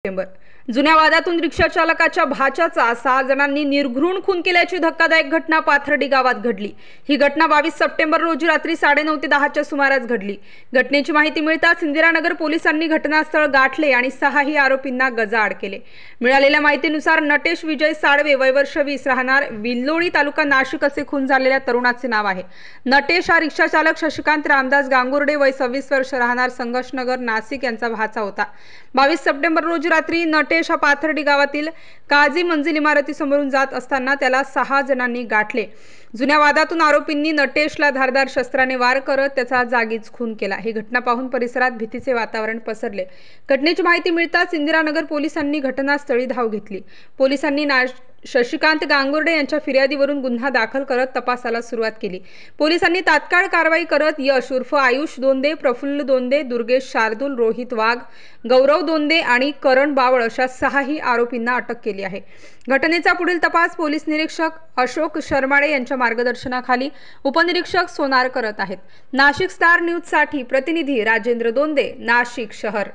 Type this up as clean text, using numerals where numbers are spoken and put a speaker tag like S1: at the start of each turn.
S1: September. जुन्या वादातून रिक्षा चालकाच्या भाच्याचा 6 जणांनी निर्घृण खून केल्याची धक्कादायक घटना पाथर्डी गावात घडली. ही घटना 22 सप्टेंबर रोजी रात्री 9:30 ते 10च्या सुमारास घडली. घटनेची माहिती मिळताच इंदिरानगर पोलिसांनी घटनास्थळ गाठले आणि 6ही आरोपींना गजाआड केले. मिळालेल्या माहितीनुसार नटेश विजय साळवे वय वर्ष 20 राहणार विल्लोळी तालुका नाशिक असे खून झालेल्या तरुणाचे नाव आहे. नटेश हा रिक्षा चालक शशिकांत रामदास गांगुर्डे वय 26 वर्ष राहणार संघर्षनगर नाशिक यांचा भाचा होता. 22 सप्टेंबर रोजी रात्री नटेश हा पाथर्डी गावातील काझी मंजिल इमारतीसमोरून जात असताना त्याला 6 जणांनी गाठले. जुन्या वादातून आरोपींनी नटेशला धारदार शस्त्राने वार करत त्याचा जागीच खून केला. ही घटना पाहून परिसरात भीतीचे वातावरण पसरले. घटनेची माहिती मिळताच इंदिरानगर पोलिसांनी घटनास्थळी धाव घेतली. पोलिसांनी शशिकांत गांगुर्डे यांच्या फिर्यादीवरून गुन्हा दाखल करत तपासाला सुरुवात केली. पोलिसांनी तात्काळ कारवाई करत यश उर्फ आयुष दोंदे, प्रफुल्ल दोंदे, दुर्गेश शार्दूल, रोहित वाघ, गौरव दोंदे आणि करण बावळ अशा 6ही आरोपींना अटक केली आहे. घटनेचा पुढील तपास पोलीस निरीक्षक अशोक शर्माळे यांच्या मार्गदर्शनाखाली उपनिरीक्षक सोनार करत आहेत. नाशिक स्टार न्यूज साठी प्रतिनिधी राजेंद्र दोंदे, नाशिक शहर.